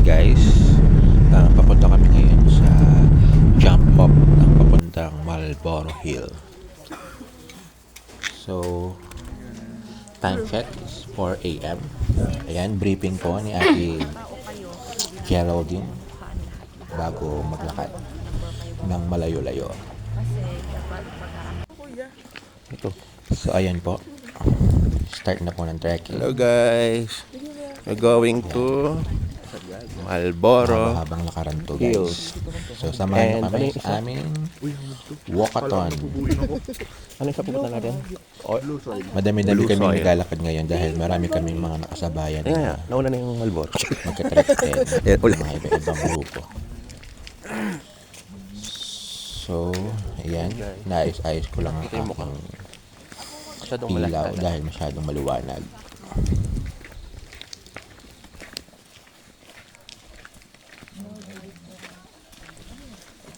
guys, papunta kami ngayon sa jump up ng papuntang Marlboro Hill. So, time check is 4 a.m. Ayan, briefing po ni Ate Geraldine bago maglakad ng malayo-layo. Ito. So, ayan po. Start na po ng trekking. Hello guys, we're going to Marlboro Habang lakaran to guys. So, samahan nyo kami sa aming walkathon. Ano yung pupunta natin? Madami-dami Blue kami soil. naglalakad ngayon dahil marami kaming mga nakasabayan Ayan nga, nauna na yung Marlboro. magka-trek Ayan, ulit. mga iba-ibang grupo. So, ayan, naayos-ayos ko lang ang Ito yung mukha. aking Masyadong ilaw malasada. dahil masyadong maliwanag.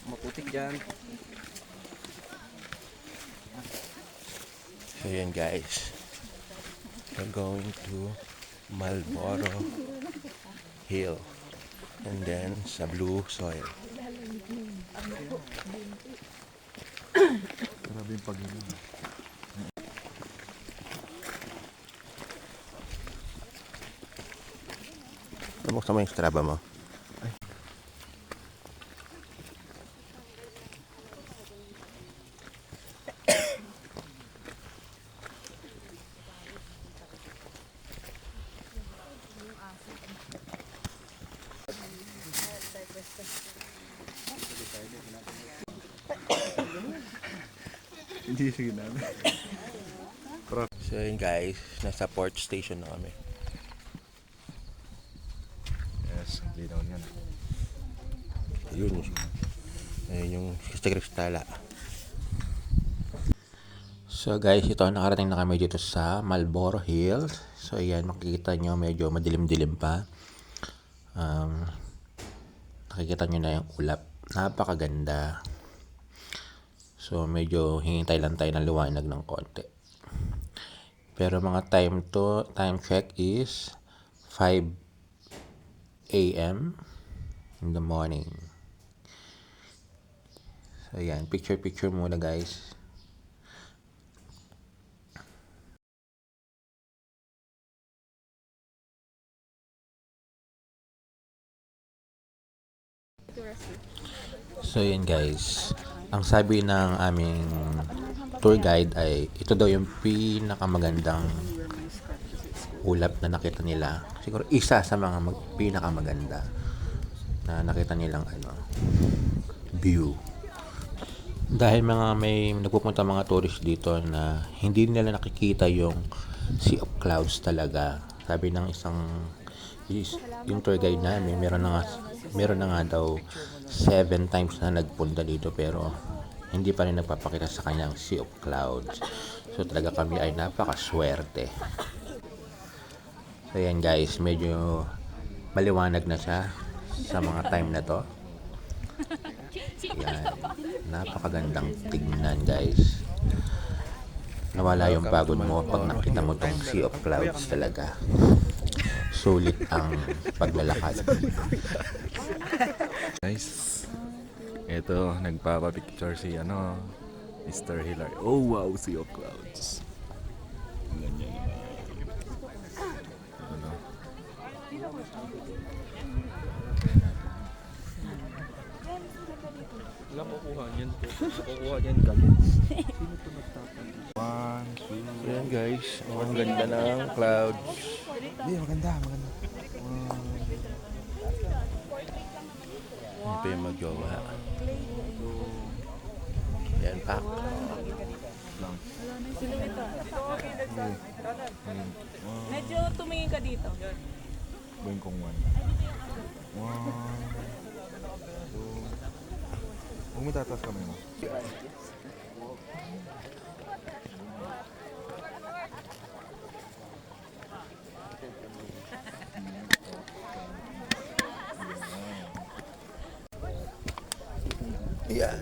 Maputik dyan. So yan guys, we're going to Marlboro Hill and then sa blue soil. Grabe yung pag-ibig. Buksan mo yung Strava mo. Hindi sige namin. So yun guys, nasa port station na kami. Yes, linaw niyan. Yun yung Kristala. So guys, ito nakarating na kami dito sa Marlboro Hill. So ayan, makikita nyo medyo madilim-dilim pa. Nakikita nyo na yung ulap. Napakaganda. So medyo hihintay lang tayo ng liwanag ng konti. Pero mga time check is 5 a.m. in the morning. So ayan, picture muna guys. So yun guys, ang sabi ng aming tour guide ay ito daw yung pinakamagandang ulap na nakita nila. Siguro isa sa mga pinakamaganda na nakita nilang view. Dahil may nagpupunta mga tourist dito na hindi nila nakikita yung sea of clouds talaga. Sabi ng yung tour guide namin, meron na nga daw 7 times na nagpunta dito pero hindi pa rin nagpapakita sa kanyang sea of clouds. So talaga kami ay napakaswerte. So yan guys, medyo maliwanag na siya sa mga time na to. Yan, napakagandang tignan guys. Nawala yung pagod mo pag nakita mo tong sea of clouds talaga. Sulit ang paglalakad. Guys, ito, nagpapapicture si Mr. Hillary. Oh wow, sea of clouds. Ganyan. Ano? Wala kukuha niyan po. Kukuha niyan galit. One, two. So yan guys, ang ganda ng clouds. Hindi, maganda. Hindi pa yung mag-jowa. Yan pak. Medyo tumingin ka dito. Gawin kong one. One, two. Huwag mo tataas kamay mo. Yan.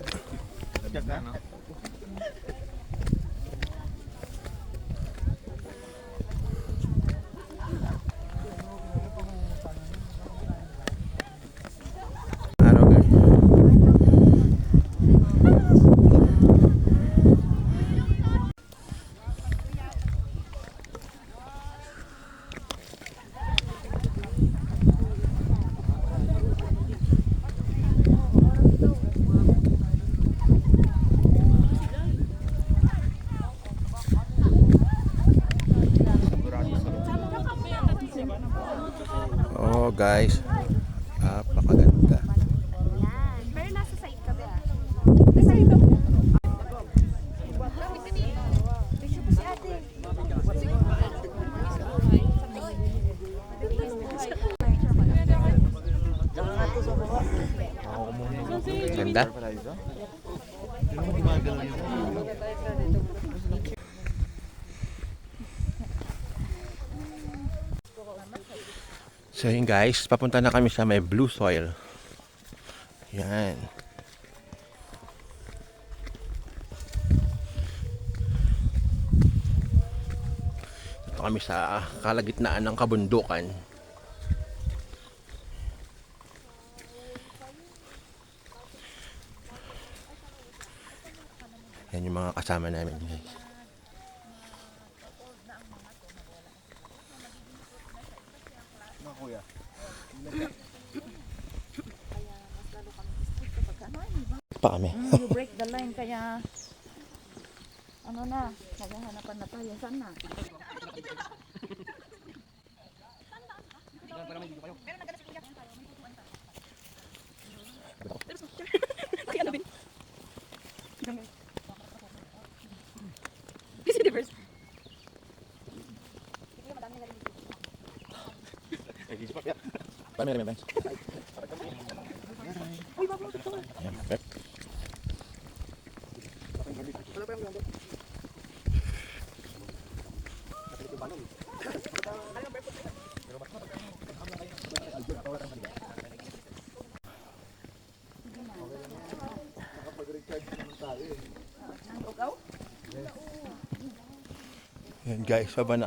Oh guys, napakaganda. Pero nasa side ka ba? Ganda. So yun guys, papunta na kami sa may blue soil. Yan. Ito kami sa kalagitnaan ng kabundukan. Yan yung mga kasama namin guys. Pa kami. You break the line kaya ano na, maghahanapan na tayo. Saan na? Paano may bench? Yan guys, baba na.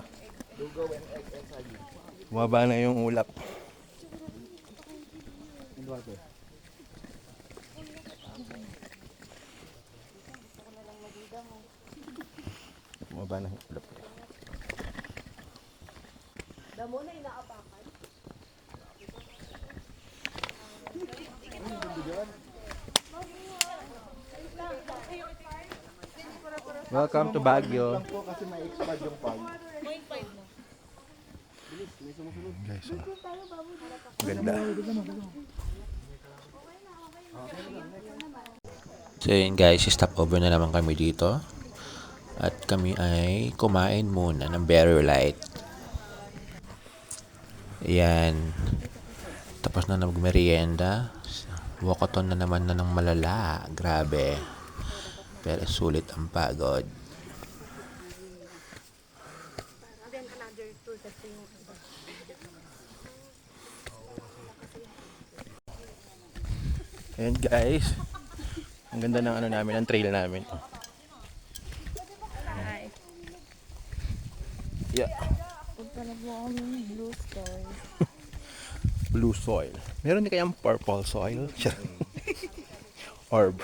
Baba na yung ulap. Baba na yung ulap. Welcome to Baguio. Guys, oh. Ganda. So yun guys, stop over na naman kami dito. At kami ay kumain muna ng Berry Light. Ayan. Tapos na nagmerienda. Walkathon na naman na ng malala. Grabe. Pero sulit ang pagod. Ayan guys. Ang ganda ng ano namin, ang trail namin. Yeah. Punta na po kami ng blue soil. Blue soil. Meron din kayang purple soil? Orb.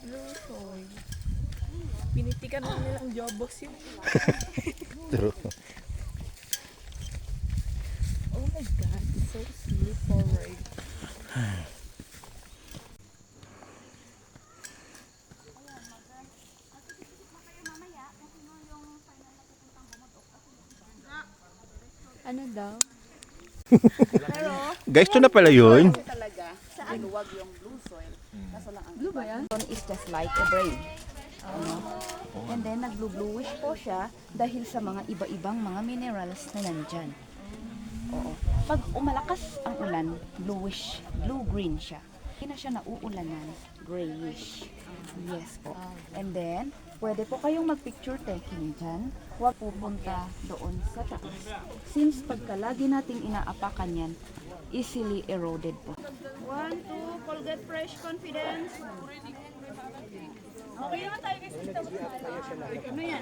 Blue soil. Pinitikan na nilang job box yun. True. Oh my God, so slip forward. Ano daw? Guys, ito na pala yun. Talaga, sa luwag yung blue soil. Kaso lang ang blue ba yan? Is just like a brain. Ano? And then nagblue-bluish po siya dahil sa mga iba-ibang mga minerals na nandyan. Oo. Pag umalakas ang ulan, bluish, blue-green siya. Hindi na siya nauulanan, grayish. Yes po. And then, pwede po kayong mag-picture taking dyan. Huwag pupunta doon sa taas. Since pagkalagi nating inaapakan yan, easily eroded po. 1, 2, Colgate Fresh Confidence. Okay naman tayo guys. Ano yan?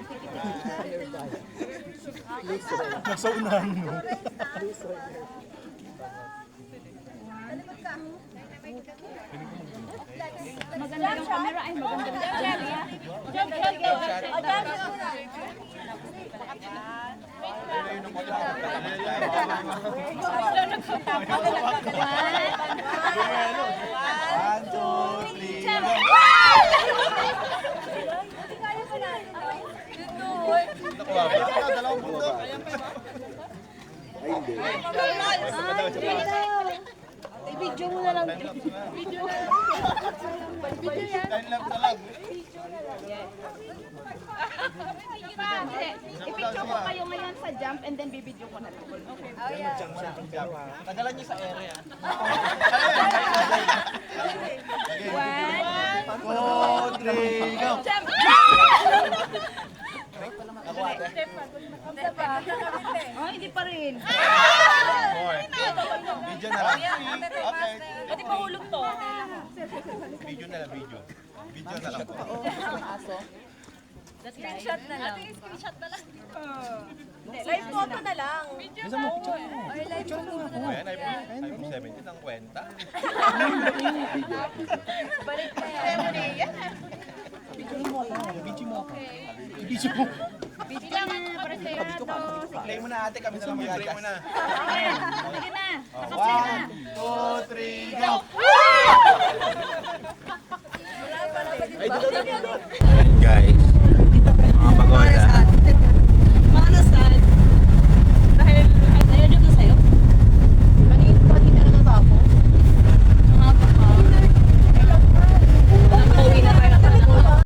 Nasa unahan mo. Maganda yung camera ay maganda yung camera. Video mo na lang. Video na lang. Video yan. I-video ko kayo ngayon sa jump and then bibidyo ko na lang. Okay. Oh, yeah. Tagalan niyo sa area. 1, 2, 3, go! jump! Oh, hindi pa rin. Video na lang. Okay. Pati mahulog to. Video na lang, video. Video na lang po. Screenshot na lang. Screenshot na lang. Live photo na lang. Bisa mo, picture mo. Picture mo ako. Ayan, iPhone 17 ang kwenta. Balik na yan. Video mo ako. Video mo ako. Video mo. Kailangan na para sa'yo. Play mo na ate, kami na lang mag-adjust. Play mo na. Sige na. 1, 2, 3, go! Guys,